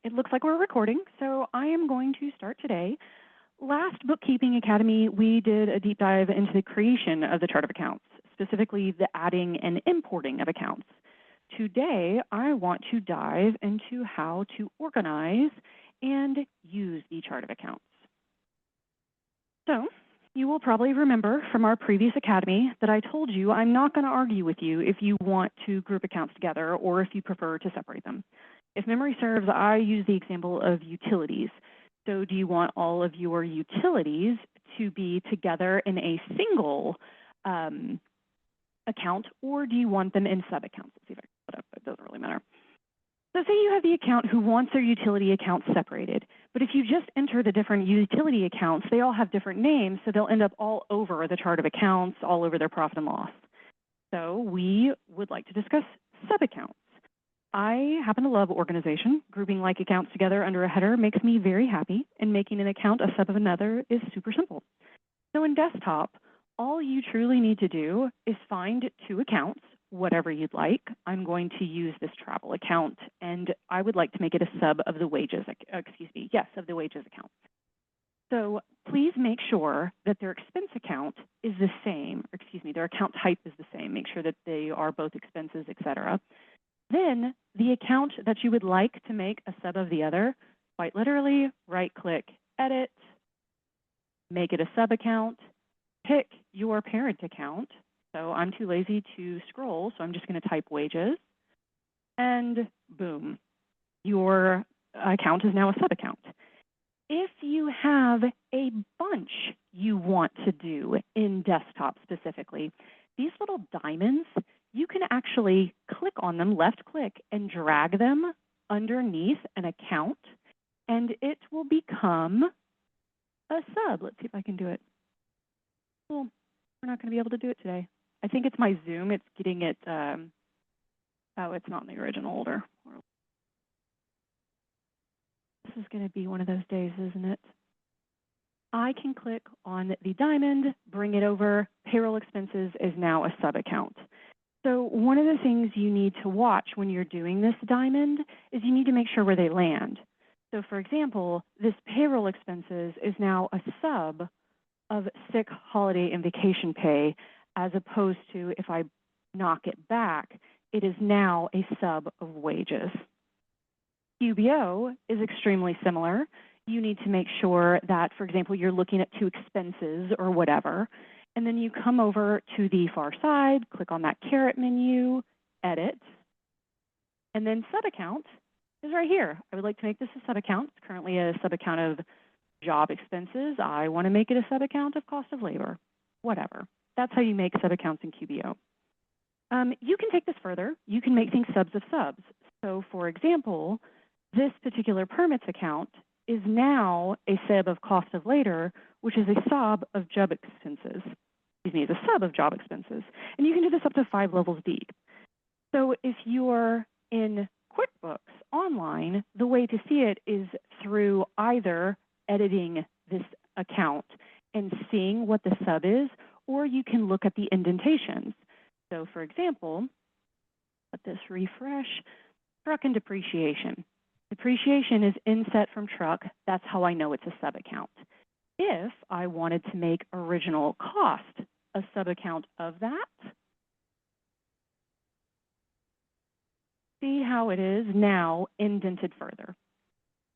It looks like we're recording, so I am going to start today. Last Bookkeeping Academy, we did a deep dive into the creation of the chart of accounts, specifically the adding and importing of accounts. Today, I want to dive into how to organize and use the chart of accounts. So, you will probably remember from our previous academy that I told you I'm not going to argue with you if you want to group accounts together or if you prefer to separate them. If memory serves, I use the example of utilities. So do you want all of your utilities to be together in a single account, or do you want them in sub-accounts? Let's see if I can put it up. It doesn't really matter. So say you have the account who wants their utility accounts separated, but if you just enter the different utility accounts, they all have different names, so they'll end up all over the chart of accounts, all over their profit and loss. So we would like to discuss sub-accounts. I happen to love organization. Grouping like accounts together under a header makes me very happy, and making an account a sub of another is super simple. So in Desktop, all you truly need to do is find two accounts, whatever you'd like. I'm going to use this travel account, and I would like to make it a sub of the wages, of the wages account. So please make sure that their expense account is the same, their account type is the same. Make sure that they are both expenses, etc. Then the account that you would like to make a sub of the other, quite literally, right-click, edit, make it a sub-account, pick your parent account. So I'm too lazy to scroll, so I'm just going to type wages, and boom, your account is now a sub-account. If you have a bunch you want to do in Desktop specifically, these little diamonds, you can actually click on them, left click, and drag them underneath an account, and it will become a sub. Let's see if I can do it. Well, we're not going to be able to do it today. I think it's my Zoom. It's getting it. Oh, it's not in the original order. This is going to be one of those days, isn't it? I can click on the diamond, bring it over. Payroll expenses is now a sub account. So one of the things you need to watch when you're doing this diamond is you need to make sure where they land. So for example, this payroll expenses is now a sub of sick, holiday, and vacation pay, as opposed to if I knock it back, it is now a sub of wages. QBO is extremely similar. You need to make sure that, for example, you're looking at two expenses or whatever, and then you come over to the far side, click on that caret menu, edit, and then sub-account is right here. I would like to make this a sub-account. It's currently a sub-account of job expenses. I want to make it a sub-account of cost of labor, whatever. That's how you make sub-accounts in QBO. You can take this further. You can make things subs of subs. So for example, this particular permits account is now a sub of cost of labor, which is a sub of job expenses. Is a sub of job expenses. And you can do this up to 5 levels deep. So if you're in QuickBooks online, the way to see it is through either editing this account and seeing what the sub is, or you can look at the indentations. So for example, let this refresh, truck and depreciation. Depreciation is inset from truck. That's how I know it's a sub account. If I wanted to make original cost a sub-account of that, see how it is now indented further.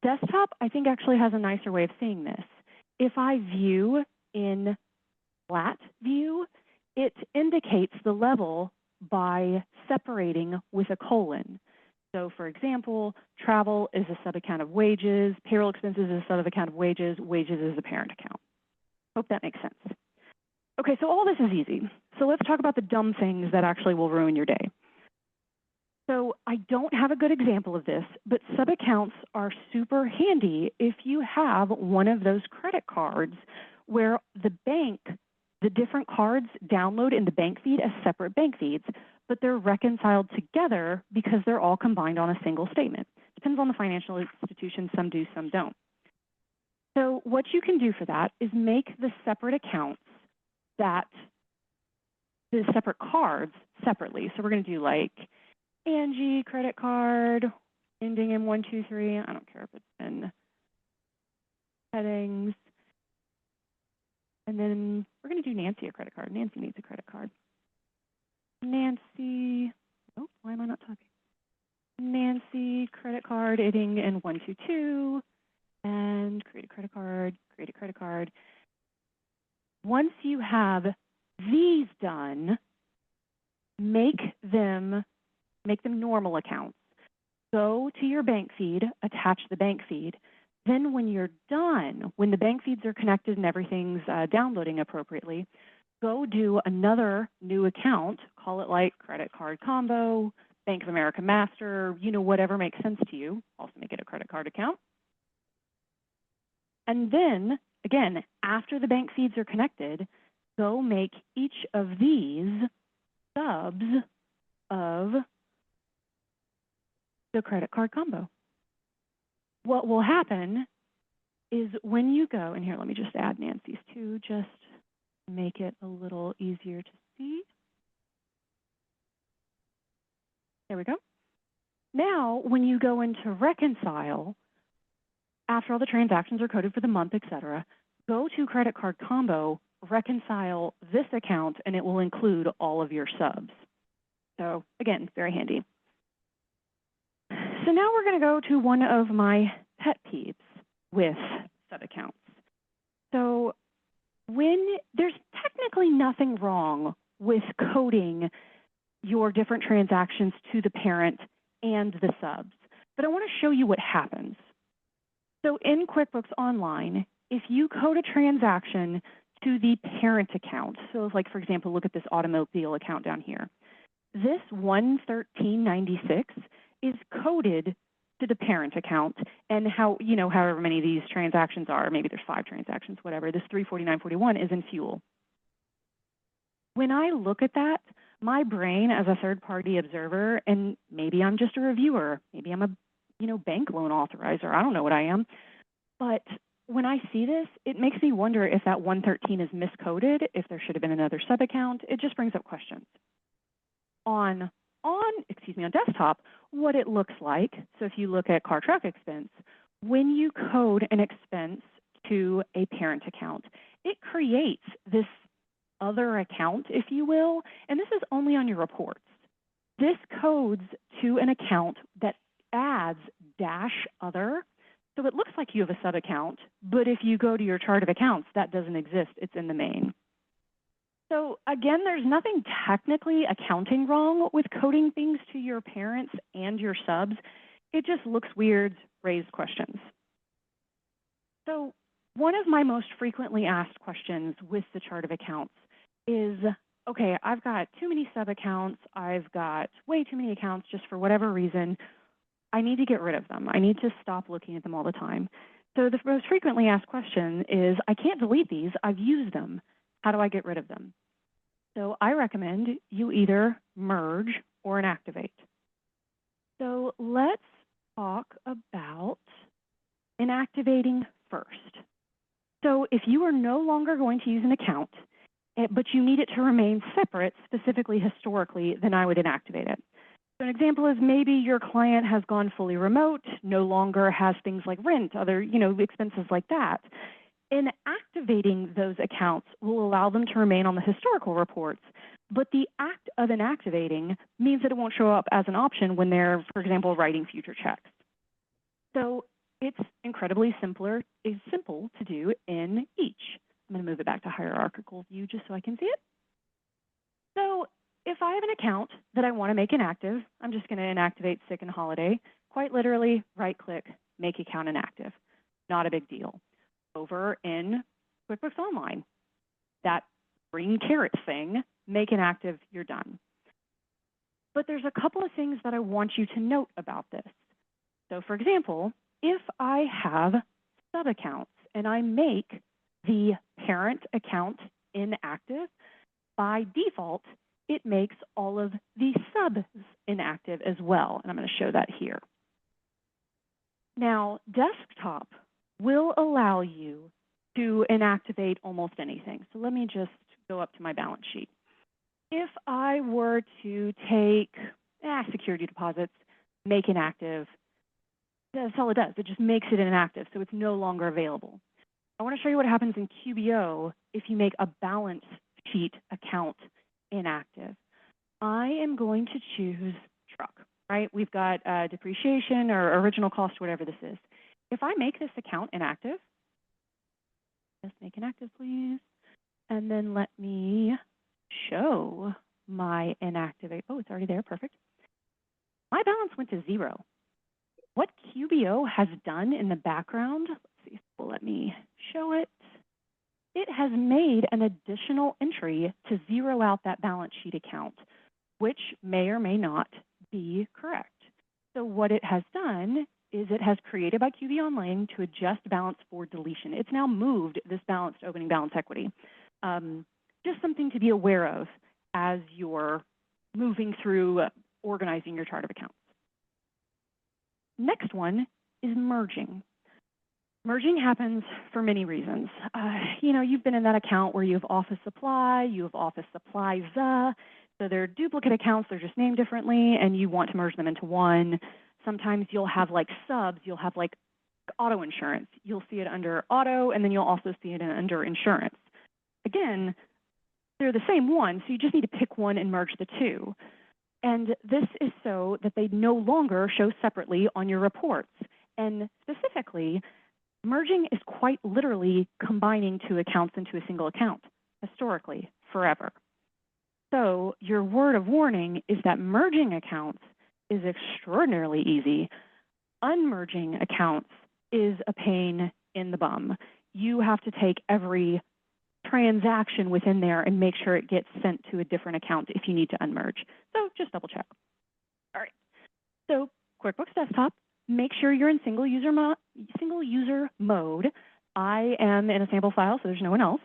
Desktop, I think, actually has a nicer way of seeing this. If I view in flat view, it indicates the level by separating with a colon. So for example, travel is a sub-account of wages, payroll expenses is a sub-account of wages, wages is a parent account. Hope that makes sense. Okay, so all this is easy. So let's talk about the dumb things that actually will ruin your day. So I don't have a good example of this, but sub-accounts are super handy if you have one of those credit cards where the bank, the different cards download in the bank feed as separate bank feeds, but they're reconciled together because they're all combined on a single statement. Depends on the financial institution, some do, some don't. So what you can do for that is make the separate accounts that the separate cards separately. So we're going to do like Angie credit card, ending in 123. I don't care if it's in headings. And then we're going to do Nancy a credit card. Nancy needs a credit card. Nancy, oh, why am I not talking? Nancy credit card ending in 122, and create a credit card, create a credit card. Once you have these done, make them normal accounts. Go to your bank feed, attach the bank feed. Then when you're done, when the bank feeds are connected and everything's downloading appropriately, go do another new account, call it like credit card combo, Bank of America Master, you know, whatever makes sense to you. Also make it a credit card account. And then, again, after the bank feeds are connected, go make each of these subs of the credit card combo. What will happen is when you go, and here, let me just add Nancy's too, just make it a little easier to see. There we go. Now, when you go into reconcile, after all the transactions are coded for the month, etc., go to credit card combo, reconcile this account, and it will include all of your subs. So again, very handy. So now we're going to go to one of my pet peeves with sub-accounts. So when there's technically nothing wrong with coding your different transactions to the parent and the subs, but I want to show you what happens. So in QuickBooks Online, if you code a transaction to the parent account, so like for example, look at this automobile account down here. This 11396 is coded to the parent account, and however many of these transactions are, maybe there's 5 transactions, whatever, this 34941 is in fuel. When I look at that, my brain as a third-party observer, and maybe I'm just a reviewer, maybe I'm a bank loan authorizer, I don't know what I am, but when I see this, it makes me wonder if that 113 is miscoded, if there should have been another sub-account. It just brings up questions. On desktop, what it looks like, so if you look at car truck expense, when you code an expense to a parent account, it creates this other account, if you will, and this is only on your reports. This codes to an account that adds -other, so it looks like you have a sub-account, but if you go to your chart of accounts, that doesn't exist, it's in the main. So again, there's nothing technically accounting wrong with coding things to your parents and your subs. It just looks weird, raised questions. So one of my most frequently asked questions with the chart of accounts is, okay, I've got too many sub-accounts, I've got way too many accounts just for whatever reason. I need to get rid of them. I need to stop looking at them all the time. So the most frequently asked question is, I can't delete these, I've used them. How do I get rid of them? So I recommend you either merge or inactivate. So let's talk about inactivating first. So if you are no longer going to use an account, but you need it to remain separate, specifically historically, then I would inactivate it. So an example is maybe your client has gone fully remote, no longer has things like rent, other expenses like that. Inactivating those accounts will allow them to remain on the historical reports, but the act of inactivating means that it won't show up as an option when they're, for example, writing future checks. So it's incredibly simple to do in each. I'm going to move it back to hierarchical view just so I can see it. So if I have an account that I want to make inactive, I'm just going to inactivate sick and holiday. Quite literally, right-click, make account inactive. Not a big deal. Over in QuickBooks Online, that green caret thing, make inactive, you're done. But there's a couple of things that I want you to note about this. So for example, if I have sub-accounts and I make the parent account inactive, by default, it makes all of the subs inactive as well. And I'm going to show that here. Now, desktop will allow you to inactivate almost anything. So let me just go up to my balance sheet. If I were to take security deposits, make inactive, That's all it does. It just makes it inactive, so it's no longer available. I want to show you what happens in QBO if you make a balance sheet account inactive. I am going to choose truck, right? We've got depreciation or original cost, whatever this is. If I make this account inactive, let's make inactive, please. And then let me show my inactivate. Oh, it's already there. Perfect. My balance went to 0. What QBO has done in the background, let's see if it will let me show it. It has made an additional entry to zero out that balance sheet account, which may or may not be correct. So what it has done is it has created by QB Online to adjust balance for deletion. It's now moved this balance to opening balance equity. Just something to be aware of as you're moving through organizing your chart of accounts. Next one is merging. Merging happens for many reasons. You know, you've been in that account where you have office supply, you have office supplies, so they're duplicate accounts, they're just named differently, and you want to merge them into one. Sometimes you'll have like subs, you'll have like auto insurance. You'll see it under auto, and then you'll also see it under insurance. Again, they're the same one, so you just need to pick one and merge the two. And this is so that they no longer show separately on your reports. And specifically, merging is quite literally combining two accounts into a single account, historically, forever. So your word of warning is that merging accounts is extraordinarily easy. Unmerging accounts is a pain in the bum. You have to take every transaction within there and make sure it gets sent to a different account if you need to unmerge. So just double check. All right. So QuickBooks Desktop, make sure you're in single user mode. I am in a sample file, so there's no one else.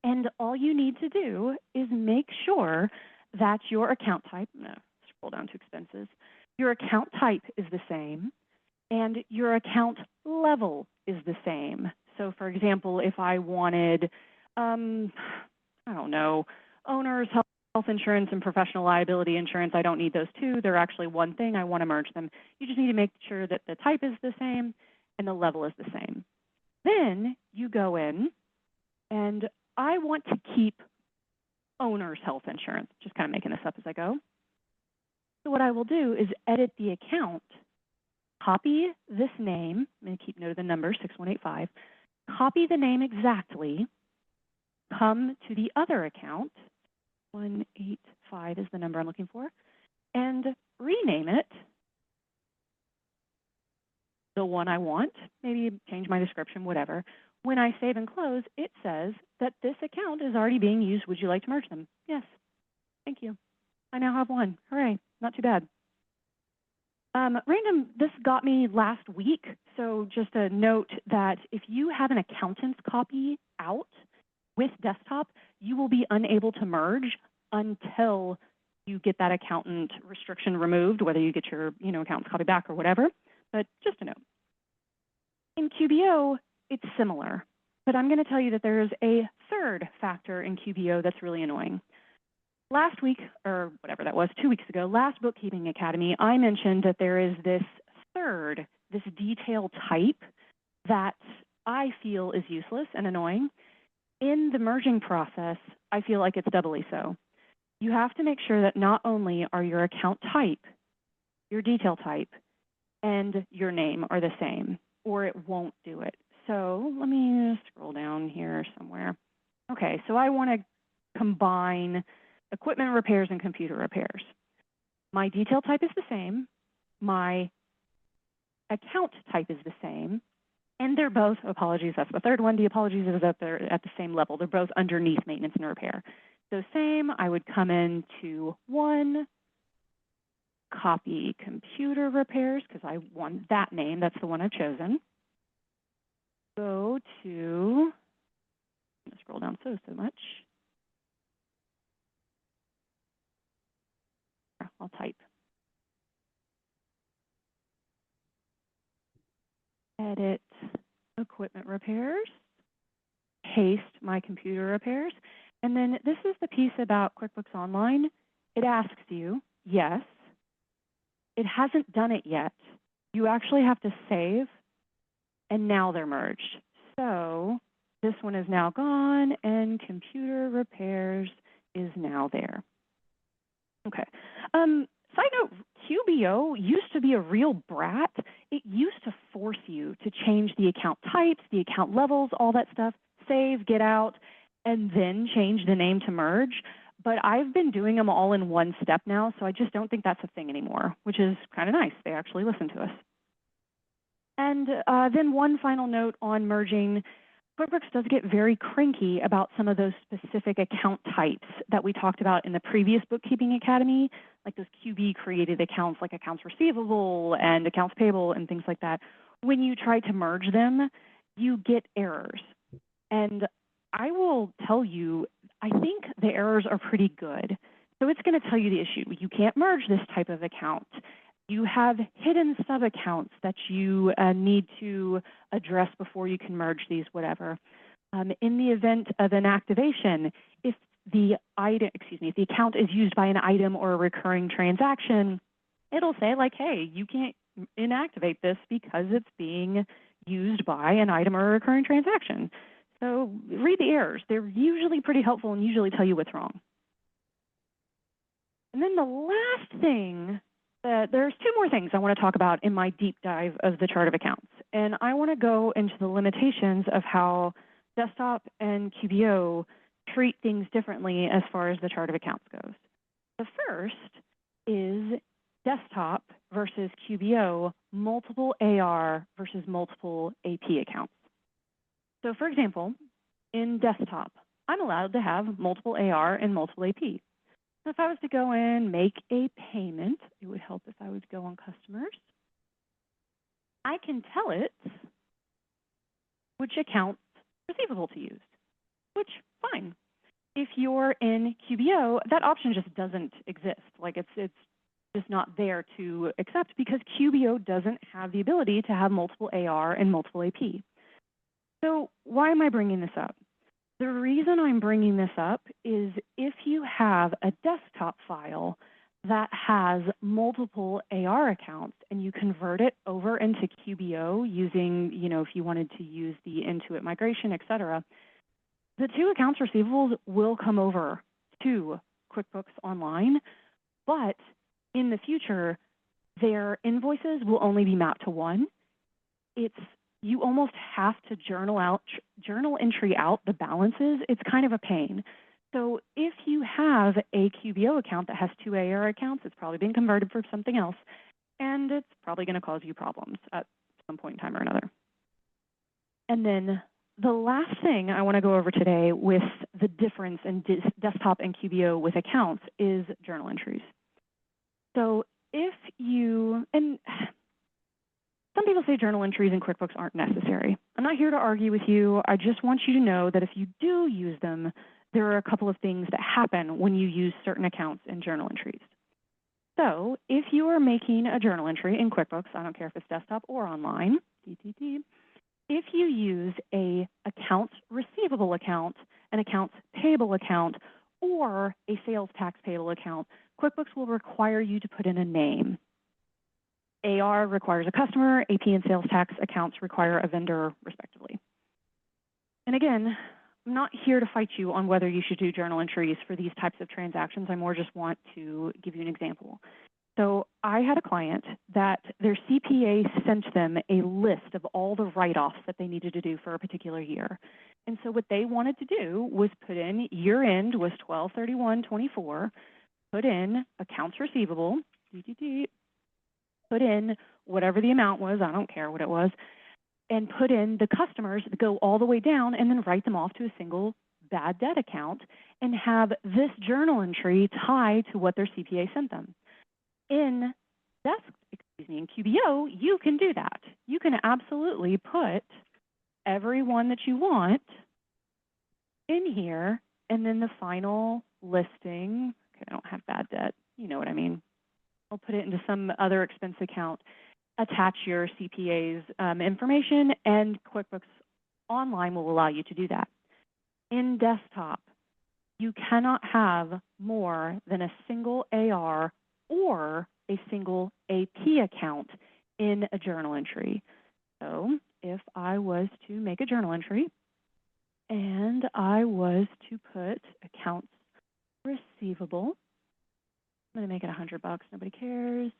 And all you need to do is make sure that your account type, scroll down to expenses, your account type is the same and your account level is the same. So for example, if I wanted, I don't know, owner's health insurance and professional liability insurance, I don't need those two. They're actually one thing. I want to merge them. You just need to make sure that the type is the same and the level is the same. Then you go in and I want to keep owner's health insurance, just kind of making this up as I go. So what I will do is edit the account, copy this name, I'm going to keep note of the number, 6185, copy the name exactly, come to the other account, 185 is the number I'm looking for, and rename it the one I want, maybe change my description, whatever. When I save and close, it says that this account is already being used. Would you like to merge them? Yes. Thank you. I now have one. Hooray. Not too bad. Random, this got me last week. So just a note that if you have an accountant's copy out with Desktop, you will be unable to merge until you get that accountant restriction removed, whether you get your accountant's copy back or whatever. But just a note. In QBO, it's similar, but I'm going to tell you that there is a third factor in QBO that's really annoying. Last week, or whatever that was, 2 weeks ago, last Bookkeeping Academy, I mentioned that there is this detail type that I feel is useless and annoying. In the merging process, I feel like it's doubly so. You have to make sure that not only are your account type, your detail type, and your name are the same, or it won't do it. So let me scroll down here somewhere. Okay, so I want to combine equipment repairs and computer repairs. My detail type is the same. My account type is the same. And they're both, apologies, that's the third one. The apologies is that they're at the same level. They're both underneath maintenance and repair. So same, I would come into one, copy computer repairs, because I want that name. That's the one I've chosen. Go to, I'm going to scroll down so much. I'll type. Edit equipment repairs. Paste my computer repairs. And then this is the piece about QuickBooks Online. It asks you, yes. It hasn't done it yet. you actually have to save, and now they're merged. So this one is now gone, and computer repairs is now there. Okay. Side note, QBO used to be a real brat. It used to force you to change the account types, the account levels, all that stuff, save, get out, and then change the name to merge. But I've been doing them all in one step now, so I just don't think that's a thing anymore, which is kind of nice. They actually listen to us. And then one final note on merging. QuickBooks does get very cranky about some of those specific account types that we talked about in the previous Bookkeeping Academy, like those QB created accounts like accounts receivable and accounts payable and things like that. When you try to merge them, you get errors. And I will tell you, I think the errors are pretty good. So it's going to tell you the issue. You can't merge this type of account. You have hidden sub-accounts that you need to address before you can merge these, whatever. In the event of inactivation, if the account is used by an item or a recurring transaction, it'll say like, hey, you can't inactivate this because it's being used by an item or a recurring transaction. So read the errors. They're usually pretty helpful and usually tell you what's wrong. And then the last thing, there's two more things I want to talk about in my deep dive of the chart of accounts. And I want to go into the limitations of how Desktop and QBO treat things differently as far as the chart of accounts goes. The first is Desktop versus QBO, multiple AR versus multiple AP accounts. So for example, in Desktop, I'm allowed to have multiple AR and multiple AP. So if I was to go in, make a payment, it would help if I would go on customers. I can tell it which account receivable to use, which, fine. If you're in QBO, that option just doesn't exist. Like it's just not there to accept because QBO doesn't have the ability to have multiple AR and multiple AP. So why am I bringing this up? The reason I'm bringing this up is if you have a desktop file that has multiple AR accounts and you convert it over into QBO using, if you wanted to use the Intuit migration, et cetera, the two accounts receivables will come over to QuickBooks Online, but in the future, their invoices will only be mapped to one. You almost have to journal entry out the balances. It's kind of a pain. So if you have a QBO account that has two AR accounts, it's probably been converted for something else, and it's probably going to cause you problems at some point in time or another. And then the last thing I want to go over today with the difference in Desktop and QBO with accounts is journal entries. So if you, and some people say journal entries in QuickBooks aren't necessary. I'm not here to argue with you. I just want you to know that if you do use them, there are a couple of things that happen when you use certain accounts in journal entries. So if you are making a journal entry in QuickBooks, I don't care if it's desktop or online, if you use a accounts receivable account, an accounts payable account, or a sales tax payable account, QuickBooks will require you to put in a name. AR requires a customer, AP and sales tax accounts require a vendor, respectively. And again, I'm not here to fight you on whether you should do journal entries for these types of transactions. I more just want to give you an example. So I had a client that their CPA sent them a list of all the write-offs that they needed to do for a particular year. And so what they wanted to do was put in year end was 12/31/24, put in accounts receivable, put in whatever the amount was, I don't care what it was, and put in the customers, go all the way down, and then write them off to a single bad debt account and have this journal entry tied to what their CPA sent them. In QBO, you can do that. You can absolutely put everyone that you want in here, and then the final listing, okay, I don't have bad debt, you know what I mean. I'll put it into some other expense account, attach your CPA's information, and QuickBooks Online will allow you to do that. In Desktop, you cannot have more than a single AR or a single AP account in a journal entry. So if I was to make a journal entry and I was to put accounts receivable, I'm going to make it $100. Nobody cares.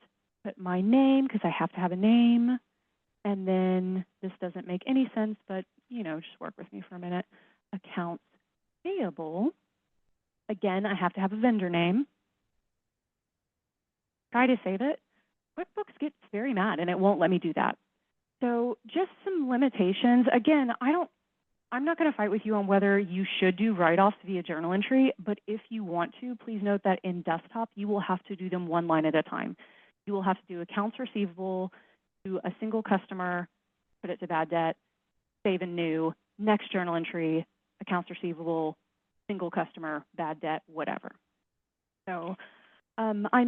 Put my name because I have to have a name. And then this doesn't make any sense, but you know, just work with me for a minute. Accounts payable. Again, I have to have a vendor name. Try to save it. QuickBooks gets very mad and it won't let me do that. So just some limitations. Again, I'm not going to fight with you on whether you should do write-offs via journal entry, but if you want to, please note that in Desktop, you will have to do them one line at a time. You will have to do accounts receivable to a single customer, put it to bad debt, save and new, next journal entry, accounts receivable, single customer, bad debt, whatever. So I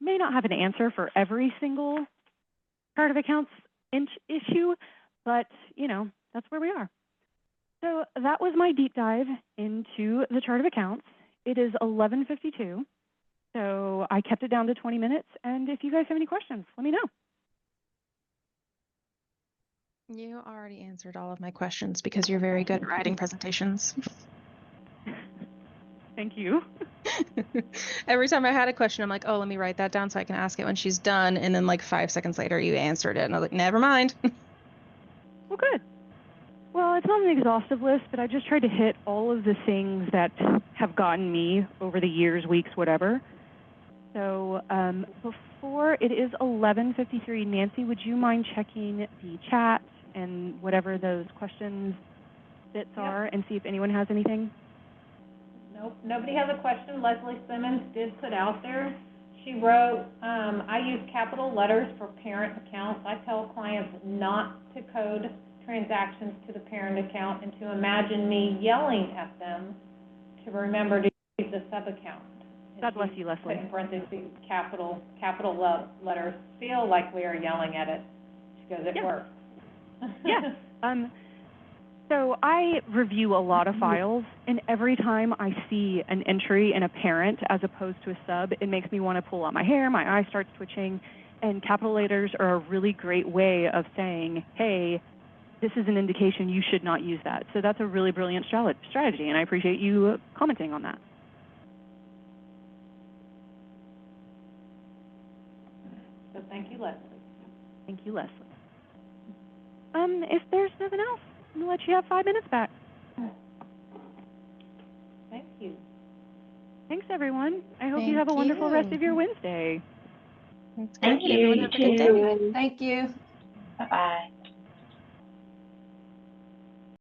may not have an answer for every single chart of accounts issue, but you know, that's where we are. So that was my deep dive into the chart of accounts. It is 11:52, so I kept it down to 20 minutes. And if you guys have any questions, let me know. You already answered all of my questions because you're very good at writing presentations. Thank you. Every time I had a question, I'm like, oh, let me write that down so I can ask it when she's done. And then like 5 seconds later, you answered it. And I was like, never mind. Well, good. Well, it's not an exhaustive list, but I just tried to hit all of the things that have gotten me over the years, weeks, whatever. So before it is 11:53, Nancy, would you mind checking the chat and whatever those questions bits are and see if anyone has anything? Nope, nobody has a question. Leslie Simmons did put out there. She wrote, I use capital letters for parent accounts. I tell clients not to code transactions to the parent account and to imagine me yelling at them to remember to use the sub-account. God bless you, Leslie. In parentheses, capital letters feel like we are yelling at it. She goes, it works. Yeah. So I review a lot of files, and every time I see an entry in a parent as opposed to a sub, it makes me want to pull out my hair, my eye starts twitching, and capital letters are a really great way of saying, hey, this is an indication you should not use that. So that's a really brilliant strategy, and I appreciate you commenting on that. So thank you, Leslie. Thank you, Leslie. If there's nothing else, I'm going to let you have 5 minutes back. Thank you. Thanks, everyone. I hope you have a wonderful rest of your Wednesday. Thank you. Everyone have a good day. Thank you.